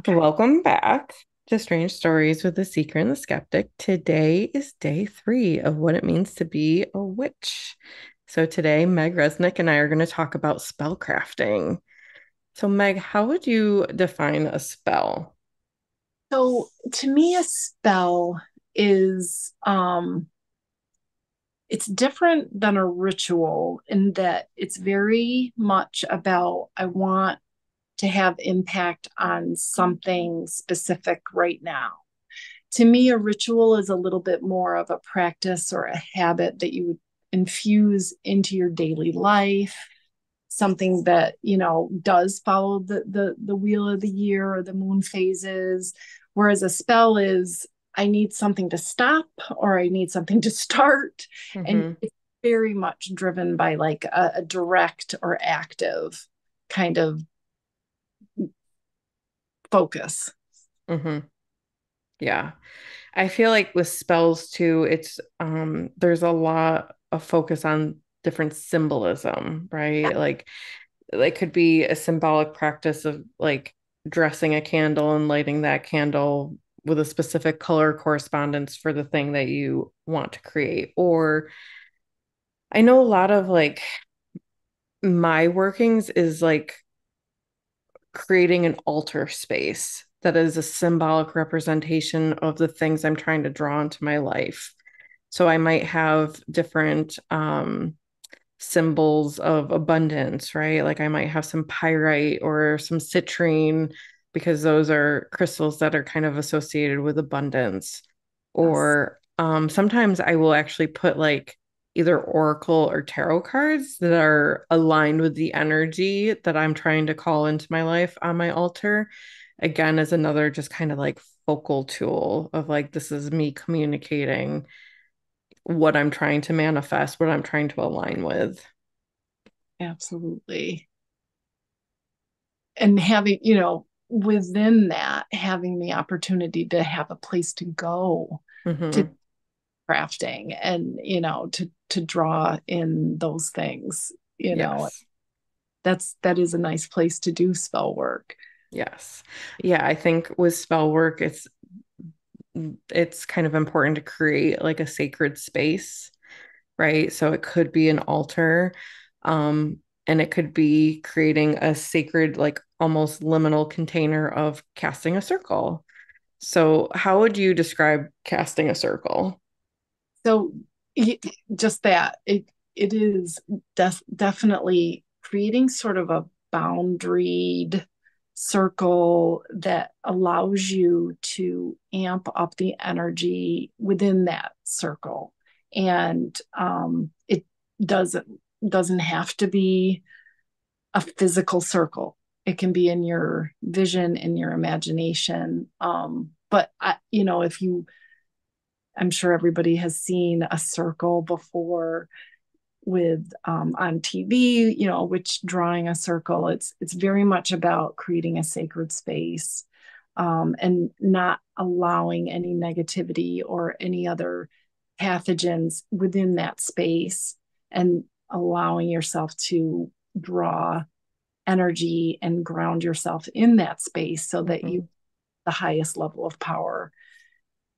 Okay. Welcome back to Strange Stories with the Seeker and the Skeptic. Today is day 3 of what it means to be a witch. So today, Meg Resnick and I are going to talk about spell crafting. So, Meg, how would you define a spell? So to me, a spell is it's different than a ritual in that it's very much about I want to have impact on something specific right now. To me, a ritual is a little bit more of a practice or a habit that you would infuse into your daily life, something that does follow the wheel of the year or the moon phases, whereas a spell is I need something to stop or I need something to start, and Hmm. it's very much driven by like a direct or active kind of focus. Hmm. Yeah. I feel like with spells too, it's there's a lot of focus on different symbolism, right? Like could be a symbolic practice of like dressing a candle and lighting that candle with a specific color correspondence for the thing that you want to create. Or I know a lot of like my workings is like creating an altar space that is a symbolic representation of the things I'm trying to draw into my life. So I might have different symbols of abundance, right? Like I might have some pyrite or some citrine because those are crystals that are kind of associated with abundance. Yes. Or sometimes I will actually put like either oracle or tarot cards that are aligned with the energy that I'm trying to call into my life on my altar. Again, as another just kind of like focal tool of like, this is me communicating what I'm trying to manifest, what I'm trying to align with. Absolutely. And having, within that, having the opportunity to have a place to go to Hmm. crafting and, to draw in those things, Yes. that is a nice place to do spell work. Yes. Yeah, I think with spell work, it's kind of important to create like a sacred space, right? So it could be an altar, and it could be creating a sacred, like almost liminal container of casting a circle. So how would you describe casting a circle? So just that it is definitely creating sort of a boundaried circle that allows you to amp up the energy within that circle, and it doesn't doesn't have to be a physical circle. It can be in your vision, in your imagination. But if you I'm sure everybody has seen a circle before with on TV, which drawing a circle, it's very much about creating a sacred space, and not allowing any negativity or any other pathogens within that space, and allowing yourself to draw energy and ground yourself in that space so that you Mhm. the highest level of power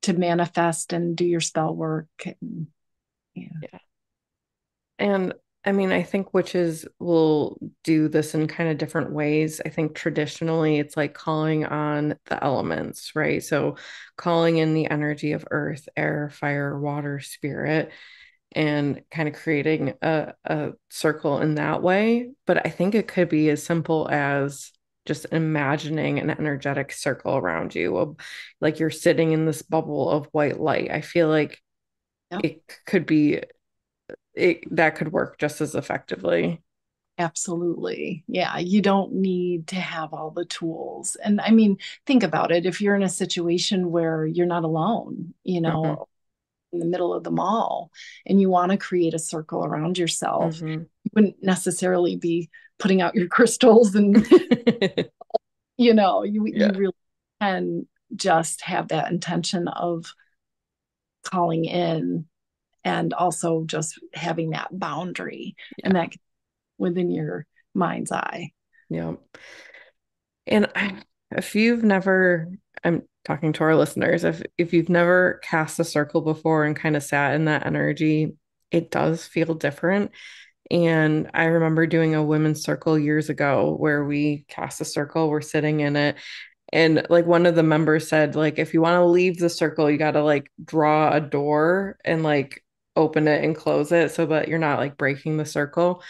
to manifest and do your spell work. And, yeah. Yeah. And I mean, I think witches will do this in kind of different ways. I think traditionally it's like calling on the elements, right? So calling in the energy of earth, air, fire, water, spirit, and kind of creating a circle in that way. But I think it could be as simple as just imagining an energetic circle around you, like you're sitting in this bubble of white light. I feel like Yep. it could be that could work just as effectively. Absolutely. Yeah. You don't need to have all the tools. And I mean, think about it. If you're in a situation where you're not alone, Hmm. in the middle of the mall, and you want to create a circle around yourself, Hmm. you wouldn't necessarily be putting out your crystals and, you Yeah. really can just have that intention of calling in, and also just having that boundary, and Yeah. that within your mind's eye. Yeah. And if you've never, I'm talking to our listeners, if you've never cast a circle before and kind of sat in that energy, it does feel different. And I remember doing a women's circle years ago where we cast a circle, we're sitting in it. And like one of the members said, like, if you want to leave the circle, you got to like draw a door and like open it and close it so that you're not like breaking the circle.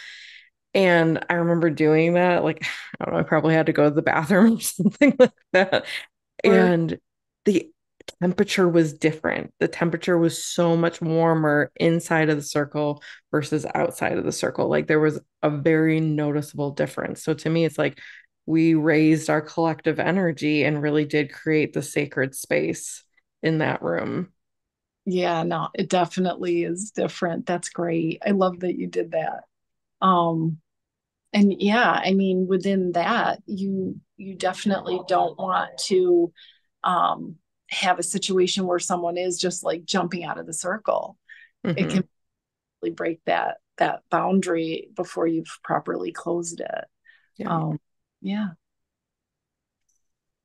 And I remember doing that. Like, I don't know, I probably had to go to the bathroom or something like that. Or And the temperature was different. The temperature was so much warmer inside of the circle versus outside of the circle. Like, there was a very noticeable difference. So to me, it's like we raised our collective energy and really did create the sacred space in that room. yeah, no, it definitely is different. That's great. I love that you did that. Um, and yeah, I mean, within that, you definitely don't want to um have a situation where someone is just like jumping out of the circle. It can Hmm. really break that boundary before you've properly closed it. Yeah. Um, yeah.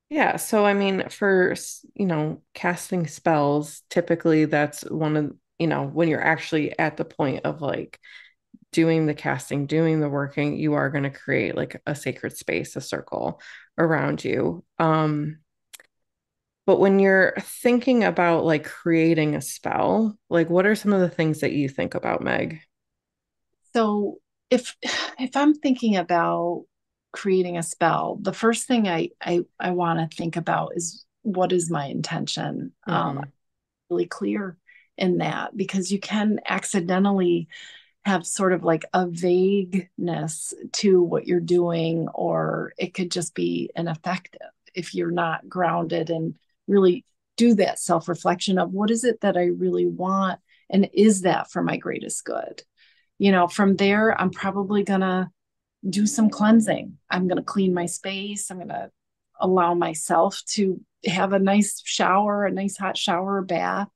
Yeah, so I mean, for, casting spells, typically that's one of, when you're actually at the point of like doing the casting, doing the working, you are going to create like a sacred space, a circle around you. But when you're thinking about like creating a spell, like what are some of the things that you think about, Meg? So if if I'm thinking about creating a spell, the first thing I want to think about is what is my intention. Hmm. Really clear in that because you can accidentally have sort of like a vagueness to what you're doing, or it could just be ineffective if you're not grounded and really do that self reflection of what is it that I really want, and is that for my greatest good. From there, I'm probably going to do some cleansing. I'm going to clean my space. I'm going to allow myself to have a nice shower, a nice hot shower or bath.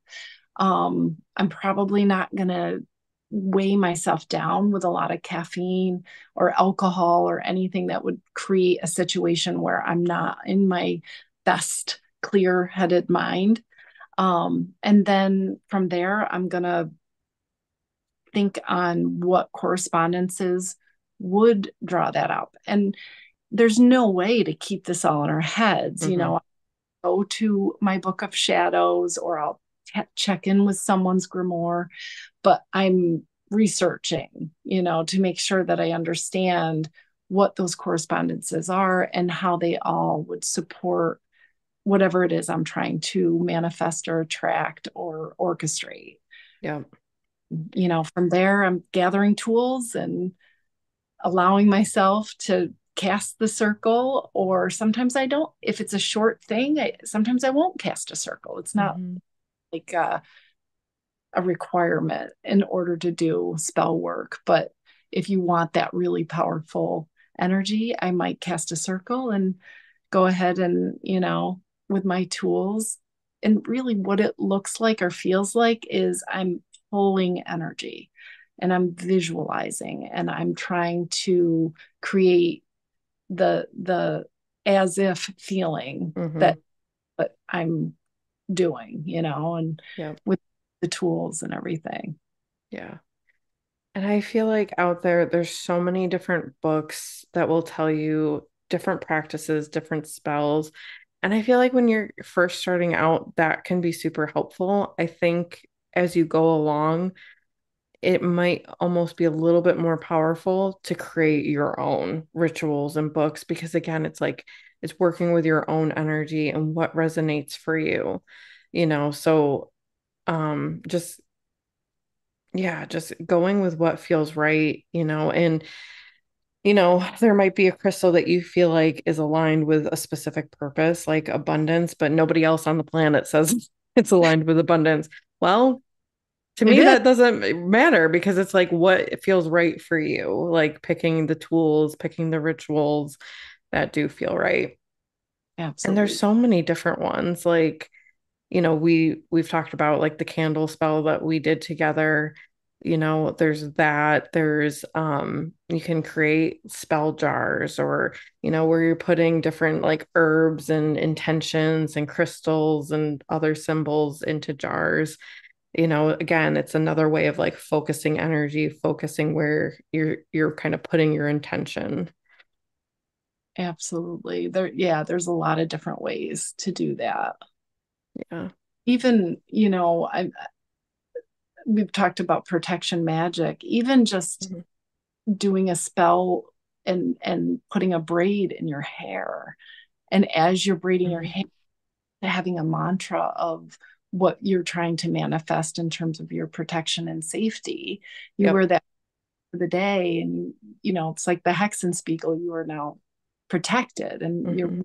I'm probably not going to weigh myself down with a lot of caffeine or alcohol or anything that would create a situation where I'm not in my best clear headed mind. And then from there, I'm going to think on what correspondences would draw that up. And there's no way to keep this all in our heads. Hmm. I'll go to my book of shadows or I'll check in with someone's grimoire, but I'm researching, to make sure that I understand what those correspondences are and how they all would support whatever it is I'm trying to manifest or attract or orchestrate. Yeah. From there, I'm gathering tools and allowing myself to cast the circle, or sometimes I don't. If it's a short thing, sometimes I won't cast a circle. It's not Hmm. like a requirement in order to do spell work. But if you want that really powerful energy, I might cast a circle and go ahead and, with my tools. And really, what it looks like or feels like is I'm pulling energy and I'm visualizing and I'm trying to create the as if feeling Hmm. that what I'm doing, and Yeah. with the tools and everything. Yeah. And I feel like out there, there's so many different books that will tell you different practices, different spells. And I feel like when you're first starting out, that can be super helpful. I think as you go along, it might almost be a little bit more powerful to create your own rituals and books because, again, it's like it's working with your own energy and what resonates for you, So, just yeah, just going with what feels right, and there might be a crystal that you feel like is aligned with a specific purpose, like abundance, but nobody else on the planet says it's aligned with abundance. Well, to It me, is. that doesn't matter because it's like what feels right for you, like picking the tools, picking the rituals that do feel right. And there's Absolutely. so many different ones. Like, we've talked about like the candle spell that we did together. there's that. There's you can create spell jars or, where you're putting different like herbs and intentions and crystals and other symbols into jars. Again, it's another way of like focusing energy, focusing where you're kind of putting your intention. Absolutely. Yeah, there's a lot of different ways to do that. Yeah. Even, we've talked about protection magic, even just Mhm. doing a spell and putting a braid in your hair. And as you're braiding your Mhm. hair, having a mantra of what you're trying to manifest in terms of your protection and safety. You wear Yep. that for the day, and it's like the Hexenspiegel. You are now protected, and you're Hmm.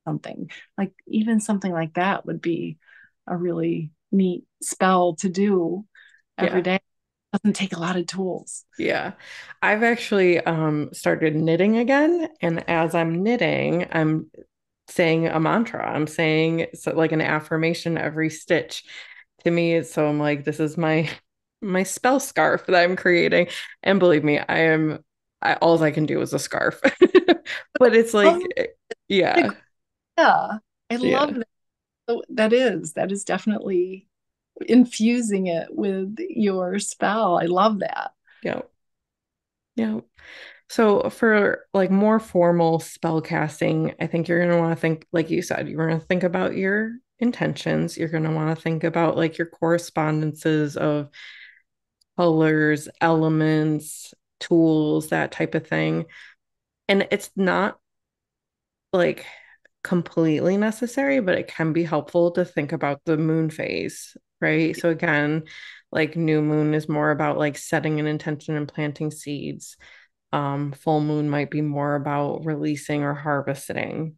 something like even something like that would be a really neat spell to do every Yeah. day. It doesn't take a lot of tools. Yeah. I've actually started knitting again, and as I'm knitting, I'm saying a mantra. I'm saying so like an affirmation every stitch to me. So I'm like, this is my spell scarf that I'm creating. And believe me, all I can do is a scarf. But it's like, Oh, yeah, yeah, I love yeah, that. So that is definitely infusing it with your spell. I love that. yeah, yeah. So for like more formal spell casting, I think you're gonna want to think, like you said, you're gonna think about your intentions. You're gonna want to think about like your correspondences of colors, elements, tools, that type of thing. And it's not like completely necessary, but it can be helpful to think about the moon phase, right? So again, like new moon is more about like setting an intention and planting seeds. Full moon might be more about releasing or harvesting,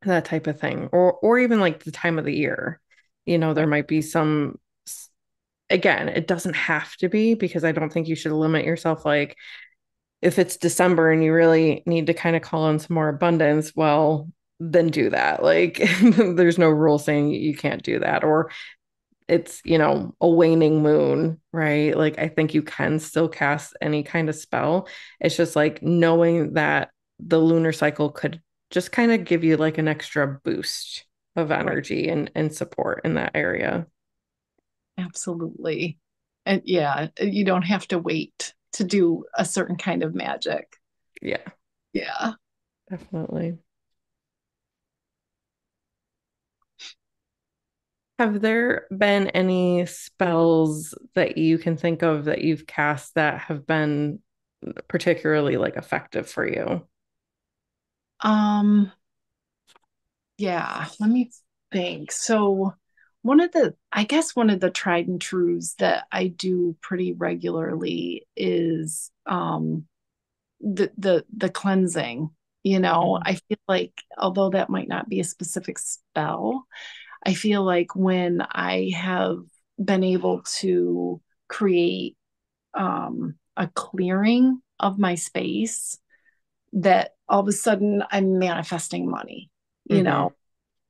that type of thing. Or even like the time of the year. There Right. might be some again, it doesn't have to be because I don't think you should limit yourself like if it's December and you really need to kind of call in some more abundance, well, then do that. Like there's no rule saying you can't do that. Or it's, a waning moon, right? Like I think you can still cast any kind of spell. It's just like knowing that the lunar cycle could just kind of give you like an extra boost of Right. energy and support in that area. Absolutely. And yeah, you don't have to wait to do a certain kind of magic. Yeah, Yeah. definitely. Have there been any spells that you can think of that you've cast that have been particularly like effective for you? Um, yeah, let me think. So I guess one of the tried and trues that I do pretty regularly is the cleansing. Mhm. I feel like although that might not be a specific spell, I feel like when I have been able to create a clearing of my space, that all of a sudden I'm manifesting money, you know,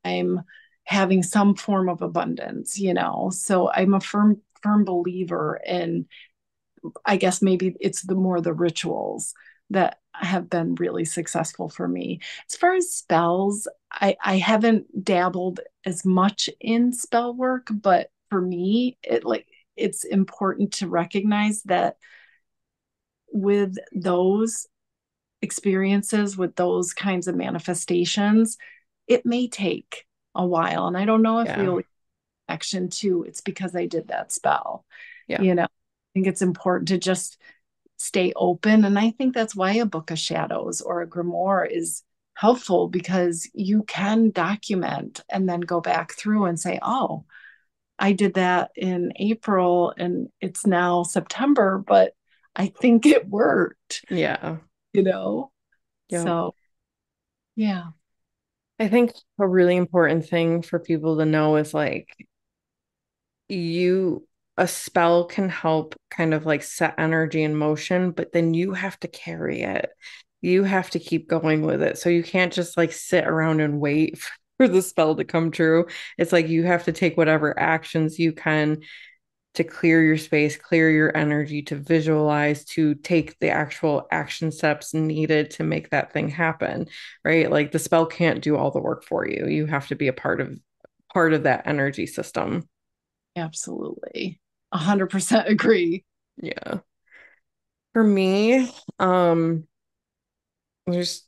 Hmm. I'm having some form of abundance. So I'm a firm believer in, I guess maybe it's the rituals that have been really successful for me. As far as spells, I haven't dabbled as much in spell work, but for me, it's important to recognize that with those experiences, with those kinds of manifestations, it may take a while. And I don't know if we Yeah. will connection to it's because I did that spell. Yeah. I think it's important to just stay open. And I think that's why a book of shadows or a grimoire is helpful, because you can document and then go back through and say, oh, I did that in April and it's now September, but I think it worked, Yeah. you know? Yep. So, yeah, I think a really important thing for people to know is like you a spell can help kind of like set energy in motion, but then you have to carry it. You have to keep going with it. So you can't just like sit around and wait for the spell to come true. It's like you have to take whatever actions you can to clear your space, clear your energy, to visualize, to take the actual action steps needed to make that thing happen, right? Like the spell can't do all the work for you. You have to be a part of that energy system. Absolutely. 100% agree. Yeah. For me, there's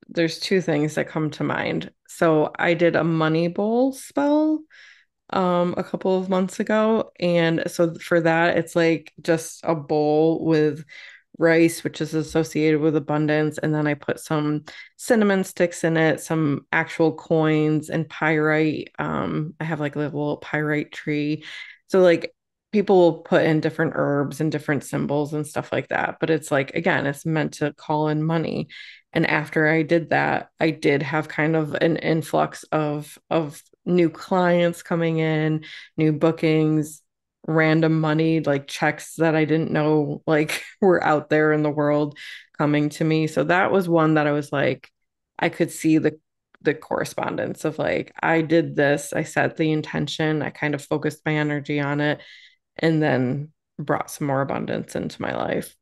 there's two things that come to mind. So I did a money bowl spell a couple of months ago. And so for that, it's like just a bowl with rice, which is associated with abundance. And then I put some cinnamon sticks in it, some actual coins and pyrite. I have like a little pyrite tree. So like people will put in different herbs and different symbols and stuff like that. But it's like, again, it's meant to call in money. And after I did that, I did have kind of an influx of new clients coming in, new bookings, random money, like checks that I didn't know like were out there in the world coming to me. So that was one that I was like, I could see the correspondence of like, I did this, I set the intention, I kind of focused my energy on it, and then brought some more abundance into my life.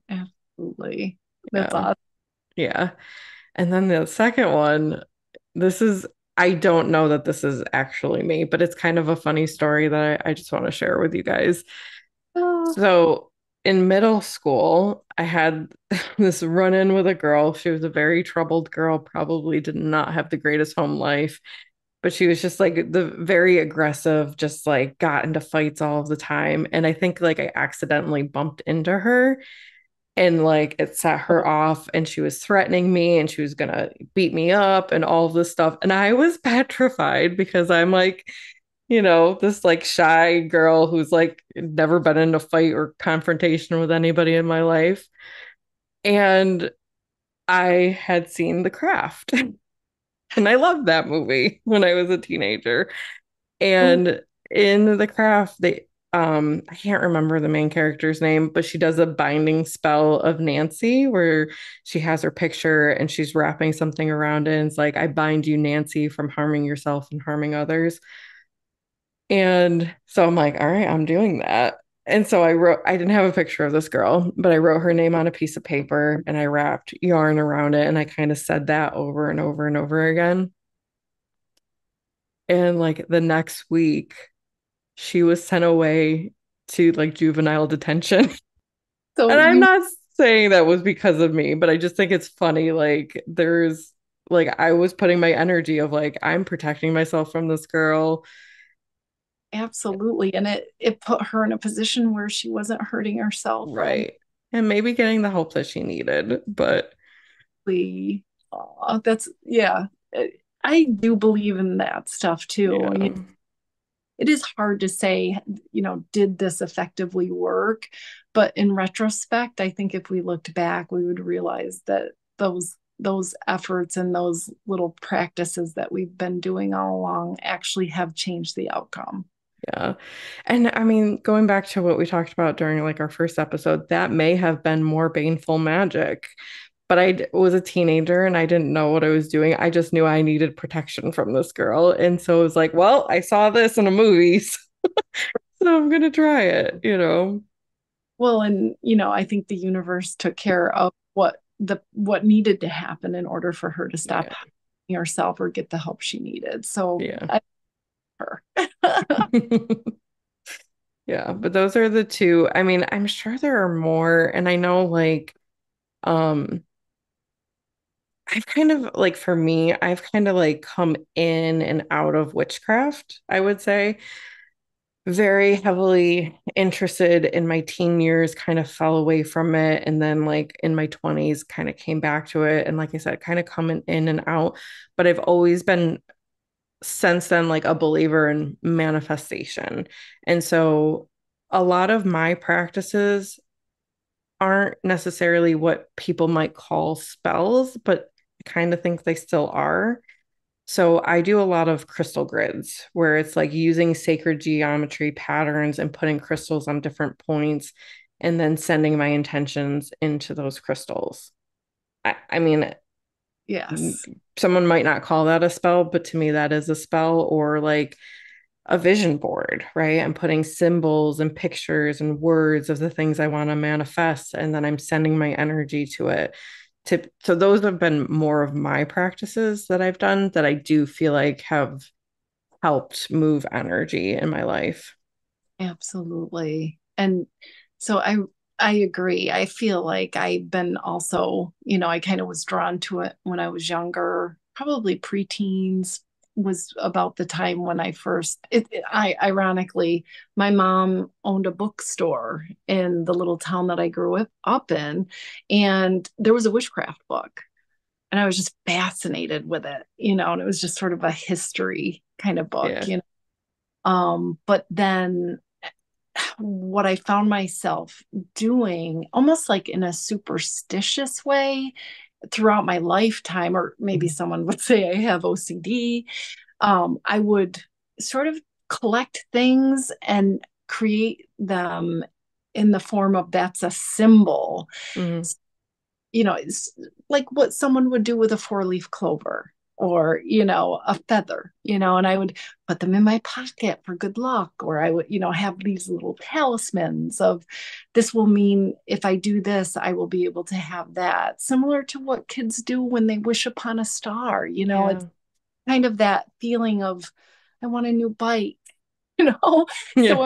Absolutely. That's Yeah. awesome. Yeah. And then the second one, this is, I don't know that this is actually me, but it's kind of a funny story that I just want to share with you guys. Oh, So in middle school, I had this run-in with a girl. She was a very troubled girl, probably did not have the greatest home life, but she was just like the very aggressive, just like got into fights all of the time. And I think like I accidentally bumped into her and like it set her off and she was threatening me and she was gonna beat me up and all of this stuff. And I was petrified because I'm like, this like shy girl who's like never been in a fight or confrontation with anybody in my life. And I had seen The Craft and I loved that movie when I was a teenager. oh, And in The Craft, I can't remember the main character's name, but she does a binding spell of Nancy where she has her picture and she's wrapping something around it and it's like, I bind you, Nancy, from harming yourself and harming others. And so I'm like, all right, I'm doing that. And so I didn't have a picture of this girl, but I wrote her name on a piece of paper and I wrapped yarn around it and I kind of said that over and over and over again. And like the next week, she was sent away to like juvenile detention. so And I'm you not saying that was because of me, but I just think it's funny. Like, I was putting my energy of like, I'm protecting myself from this girl. absolutely, and it put her in a position where she wasn't hurting herself or Right. And maybe getting the help that she needed. But anybody. Aw, that's yeah. I do believe in that stuff too. yeah, It is hard to say, did this effectively work? But in retrospect, I think if we looked back, we would realize that those efforts and those little practices that we've been doing all along actually have changed the outcome. yeah. And I mean, going back to what we talked about during like our first episode, that may have been more baneful magic. But was a teenager and I didn't know what I was doing. I just knew I needed protection from this girl. And so it was like, well, I saw this in a movie, so I'm gonna try it. Well, and I think the universe took care of what needed to happen in order for her to stop Yeah. harming herself or get the help she needed. So Yeah. I her. Yeah, but those are the two. I mean, I'm sure there are more, and I know like um I've kind of like for me, I've kind of like come in and out of witchcraft, I would say. Very heavily interested in my teen years, kind of fell away from it, and then like in my 20s kind of came back to it. And like I said, kind of coming in and out, but I've always been since then like a believer in manifestation. And so a lot of my practices aren't necessarily what people might call spells, but I kind of think they still are. So I do a lot of crystal grids where it's like using sacred geometry patterns and putting crystals on different points and then sending my intentions into those crystals. I mean, Yes. someone might not call that a spell, but to me, that is a spell. Or like a vision board, right? I'm putting symbols and pictures and words of the things I want to manifest, and then I'm sending my energy to it. So those have been more of my practices that I've done that I do feel like have helped move energy in my life. Absolutely. And so I agree. I feel like I've been also, I kind of was drawn to it when I was younger, probably preteens was about the time when I first I ironically my mom owned a bookstore in the little town that I grew up in, and there was a witchcraft book, and I was just fascinated with it, and it was just sort of a history kind of book, Yeah. but then what I found myself doing almost like in a superstitious way throughout my lifetime, or maybe someone would say I have OCD. I would sort of collect things and create them in the form of that's a symbol. Hmm. It's like what someone would do with a four-leaf clover or, a feather, and I would put them in my pocket for good luck, or I would, have these little talismans of this will mean if I do this, I will be able to have that. Similar to what kids do when they wish upon a star, it's Yeah. kind of that feeling of I want a new bike, you know. So Yeah.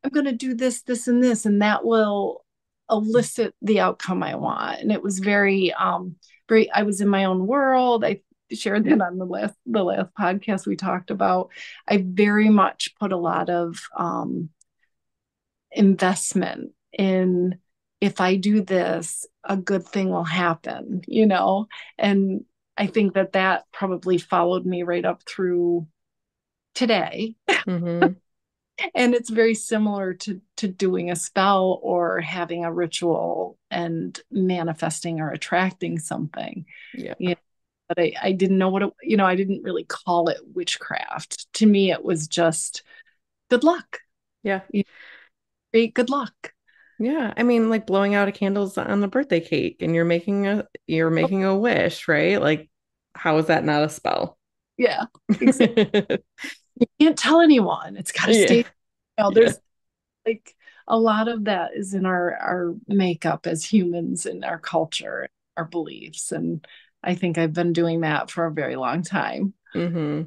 I'm going to do this, this, and this, and that will elicit the outcome I want. And it was very, I was in my own world. I shared that on the last podcast we talked about. I very much put a lot of investment in if I do this, a good thing will happen, and I think that probably followed me right up through today. Hmm. And it's very similar to doing a spell or having a ritual and manifesting or attracting something. Yeah. Yeah. But I didn't know what I didn't really call it witchcraft. To me, it was just good luck. Yeah. You Great good luck. Yeah. I mean, like blowing out a candles on the birthday cake and you're making a wish, right? Like, how is that not a spell? Yeah, exactly. You can't tell anyone. It's got to Yeah. stay. Yeah. There's like a lot of that is in our makeup as humans, in our culture, our beliefs, and I think I've been doing that for a very long time. Hmm.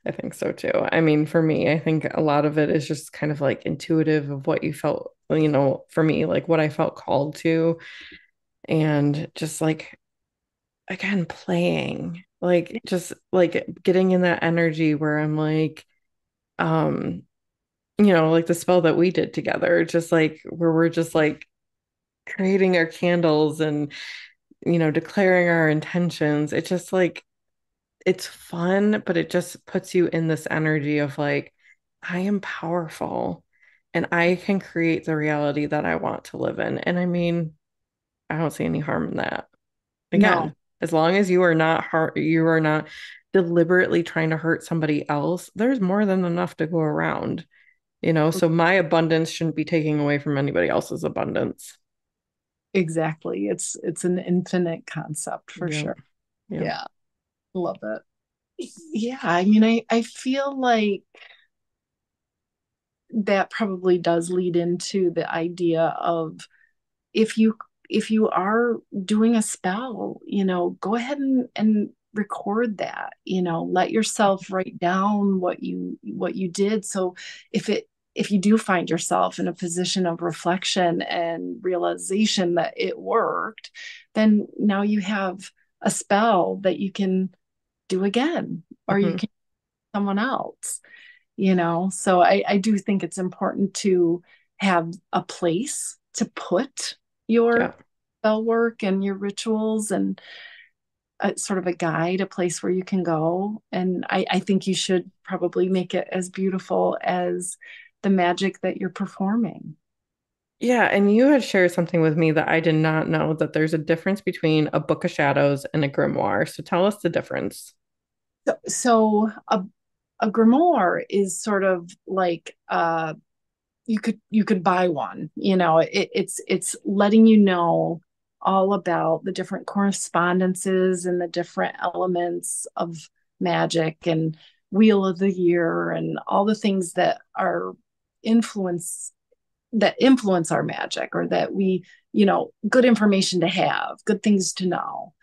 I think so too. I mean, for me, I think a lot of it is just kind of like intuitive of what you felt, for me, like what I felt called to, and just like, again, playing, like, just like getting in that energy where I'm like, um, like the spell that we did together, just like where we're just like creating our candles and, declaring our intentions. It's just like, it's fun, but it just puts you in this energy of like, I am powerful and I can create the reality that I want to live in. And I mean, I don't see any harm in that. No, Again, as long as you are not deliberately trying to hurt somebody else, there's more than enough to go around, so my abundance shouldn't be taking away from anybody else's abundance. exactly. It's an infinite concept for Yeah. sure. Yeah. Yeah, love it. Yeah, I mean, I feel like that probably does lead into the idea of if you if you are doing a spell, go ahead and record that, let yourself write down what you did. So if you do find yourself in a position of reflection and realization that it worked, then now you have a spell that you can do again, or you Hmm. can someone else, so I do think it's important to have a place to put Yeah. your spell work and your rituals, and sort of a guide, a place where you can go. And I think you should probably make it as beautiful as the magic that you're performing. Yeah. And you had shared something with me that I did not know, that there's a difference between a book of shadows and a grimoire. So tell us the difference. So a grimoire is sort of like you could buy one, it's letting you know all about the different correspondences and the different elements of magic, and wheel of the year and all the things that are influence influence our magic, or that we, good information to have, good things to know.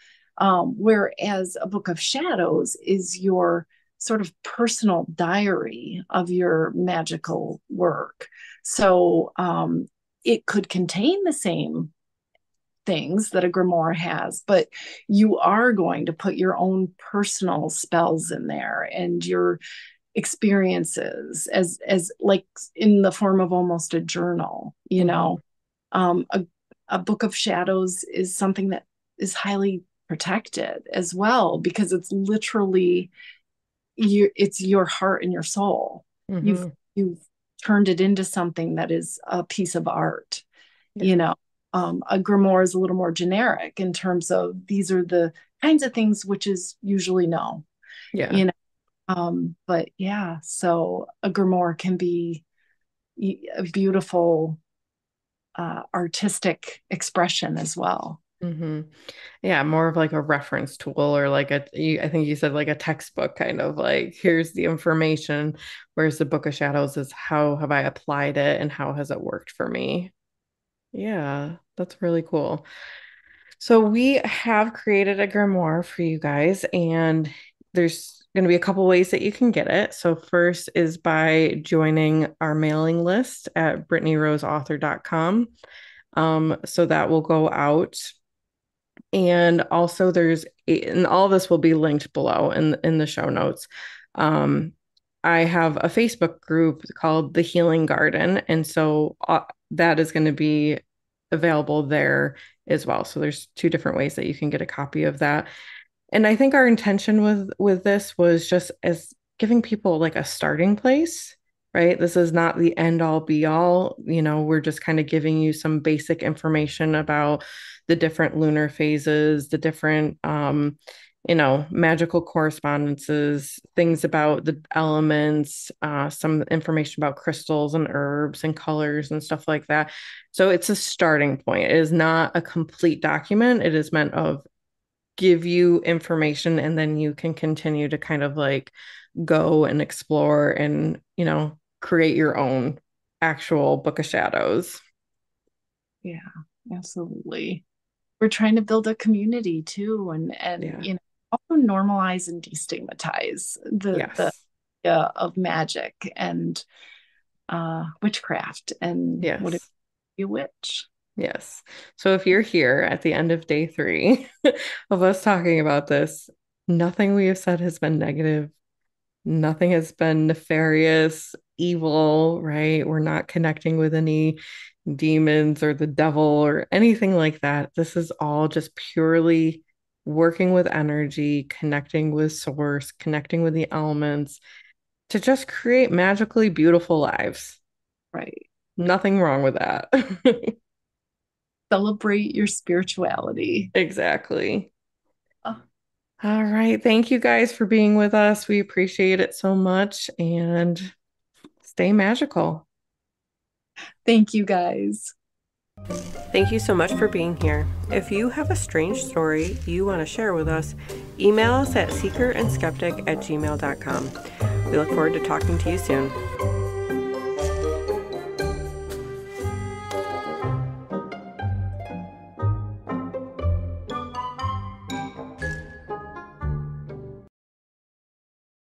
Whereas a book of shadows is your sort of personal diary of your magical work. So it could contain the same things that a grimoire has, but you are going to put your own personal spells in there and your experiences as like in the form of almost a journal, Mm-hmm. um a, a book of shadows is something that is highly protected as well, because it's literally it's your heart and your soul. you've Mm-hmm. you've turned it into something that is a piece of art, Yeah. you know. A grimoire is a little more generic in terms of these are the kinds of things, which is usually no, Yeah. you know. But yeah, so a grimoire can be a beautiful artistic expression as well. Mm-hmm. Yeah, more of like a reference tool or like I think you said like a textbook kind of like, here's the information, whereas the Book of Shadows is how have I applied it and how has it worked for me? Yeah, that's really cool. So we have created a grimoire for you guys, and there's going to be a couple ways that you can get it. So first is by joining our mailing list at brittanyroseauthor.com. So that will go out. And also and all this will be linked below in the show notes. Um, I have a Facebook group called The Healing Garden, and so that is going to be available there as well. So there's two different ways that you can get a copy of that. And I think our intention with this was just as giving people like a starting place, right? This is not the end all be all. We're just kind of giving you some basic information about the different lunar phases, the different magical correspondences, things about the elements, some information about crystals and herbs and colors and stuff like that. So it's a starting point. It is not a complete document. It is meant of give you information and then you can continue to kind of like go and explore and, create your own actual Book of Shadows. Yeah, absolutely. We're trying to build a community too, and Yeah. also normalize and destigmatize the Yes. idea of magic and witchcraft and what it Yes. be a witch. Yes. So if you're here at the end of day 3 of us talking about this, nothing we have said has been negative. Nothing has been nefarious, evil, right? We're not connecting with any demons or the devil or anything like that. This is all just purely working with energy, connecting with source, connecting with the elements to just create magically beautiful lives. Right. Nothing wrong with that. Celebrate your spirituality. Exactly. Oh, All right. Thank you guys for being with us. We appreciate it so much and stay magical. thank you guys. Thank you so much for being here. If you have a strange story you want to share with us, email us at seekerandskeptic@gmail.com. We look forward to talking to you soon.